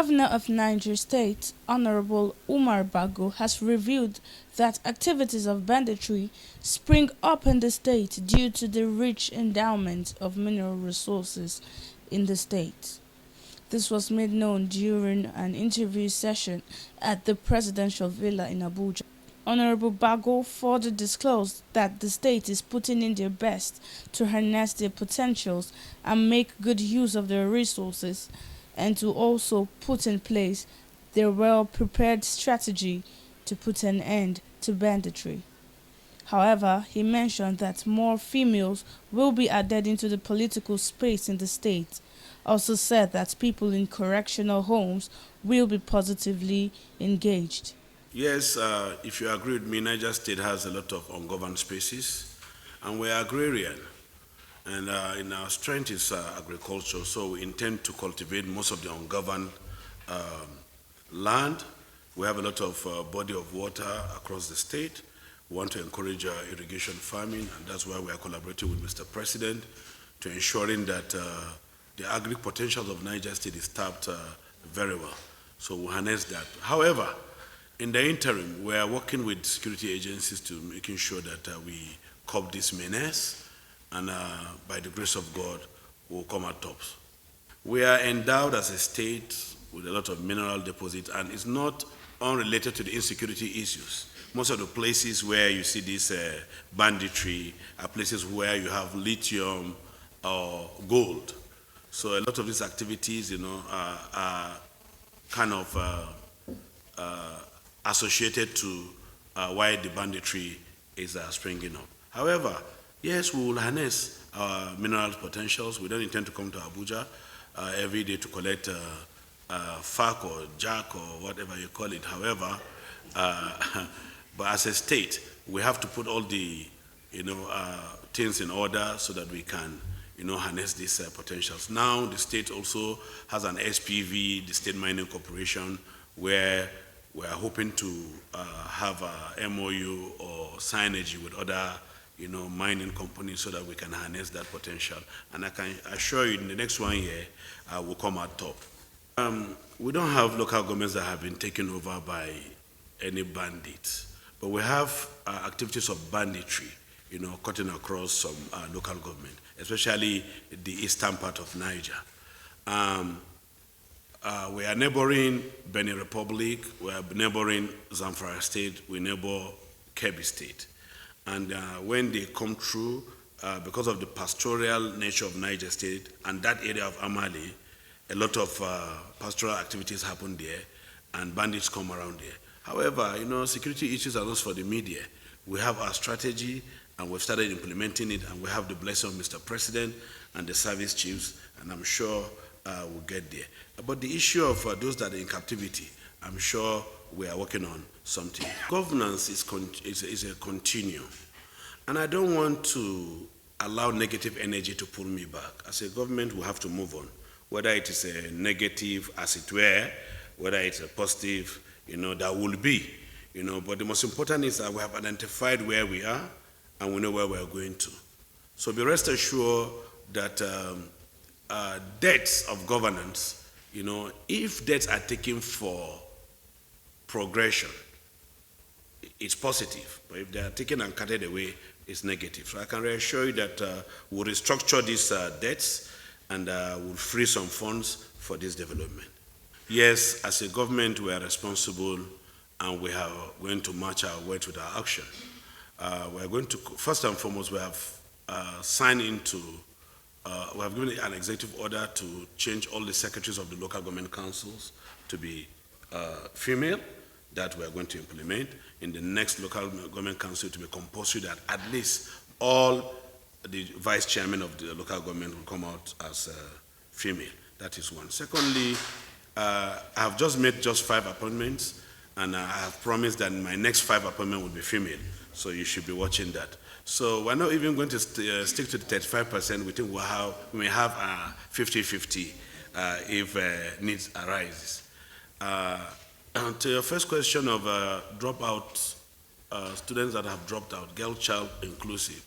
Governor of Niger State, Honorable Hon Bago, has revealed that activities of banditry spring up in the state due to the rich endowment of mineral resources in the state. This was made known during an interview session at the presidential villa in Abuja. Honorable Bago further disclosed that the state is putting in their best to harness their potentials and make good use of their resources, and to also put in place their well prepared strategy to put an end to banditry. However, he mentioned that more females will be added into the political space in the state. Also said that people in correctional homes will be positively engaged. Yes, if you agree with me, Niger State has a lot of ungoverned spaces, and we're agrarian. And in our strength is agriculture, so we intend to cultivate most of the ungoverned um, land. We have a lot of body of water across the state. We want to encourage irrigation farming, and that's why we are collaborating with Mr. President to ensuring that the agri potentials of Niger State is tapped very well. So we'll harness that. However, in the interim, we are working with security agencies to making sure that we curb this menace, and by the grace of God, we'll come out tops. We are endowed as a state with a lot of mineral deposits, and it's not unrelated to the insecurity issues. Most of the places where you see this banditry are places where you have lithium or gold. So a lot of these activities, are kind of associated to why the banditry is springing up. However, yes, we will harness our mineral potentials. We don't intend to come to Abuja every day to collect FAC or jack or whatever you call it. However, but as a state, we have to put all the things in order so that we can harness these potentials. Now the state also has an SPV, the State Mining Corporation, where we are hoping to have a MOU or synergy with other mining companies so that we can harness that potential. And I can assure you in the next 1 year, we'll come out top. We don't have local governments that have been taken over by any bandits, but we have activities of banditry, cutting across some local government, especially the eastern part of Niger. We are neighboring Benin Republic, we are neighboring Zamfara State, we neighbor Kebbi State. And when they come through, because of the pastoral nature of Niger State and that area of Amali, a lot of pastoral activities happen there, and bandits come around there. However, security issues are not for the media. We have our strategy, and we've started implementing it, and we have the blessing of Mr. President and the service chiefs, and I'm sure we'll get there. But the issue of those that are in captivity, I'm sure we are working on something. Governance is a continuum, and I don't want to allow negative energy to pull me back. As a government, we have to move on, whether it is a negative, as it were, whether it's a positive, that will be, but the most important is that we have identified where we are and we know where we are going to. So be rest assured that debts of governance, if debts are taken for progression, it's positive, but if they are taken and carted away, it's negative. So I can reassure you that we'll restructure these debts and we'll free some funds for this development. Yes, as a government, we are responsible, and we are going to match our words with our action. We are going to, first and foremost, we have signed into, we have given an executive order to change all the secretaries of the local government councils to be female. That we are going to implement. In the next local government council to be compulsory that at least all the vice chairman of the local government will come out as female. That is one. Secondly, I have just made just 5 appointments, and I have promised that my next 5 appointments will be female. So you should be watching that. So we're not even going to stick to the 35%. We think we may have 50-50 if needs arises. To your first question of dropout, students that have dropped out, girl child inclusive.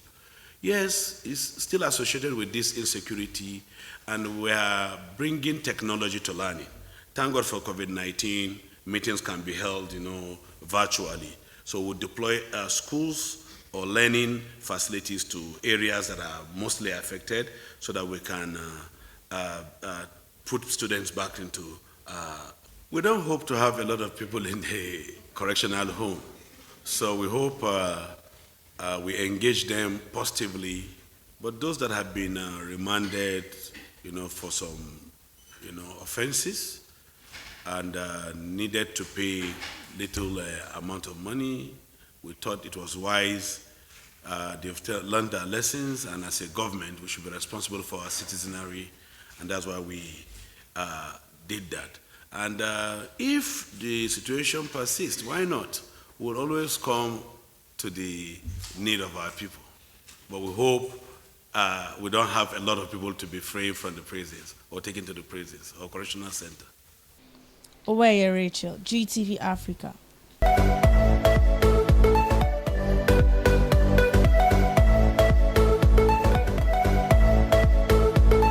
Yes, it's still associated with this insecurity, and we are bringing technology to learning. thank God for COVID-19, meetings can be held, virtually. So we deploy schools or learning facilities to areas that are mostly affected so that we can put students back into. We don't hope to have a lot of people in the correctional home. So we hope we engage them positively. But those that have been remanded, for some, offenses and needed to pay little amount of money, we thought it was wise. They've learned their lessons, and as a government, we should be responsible for our citizenry, and that's why we did that. And if the situation persists, why not? We'll always come to the need of our people. But we hope we don't have a lot of people to be freed from the prisons or taken to the prisons or correctional center. Oweye Rachel, GTV Africa.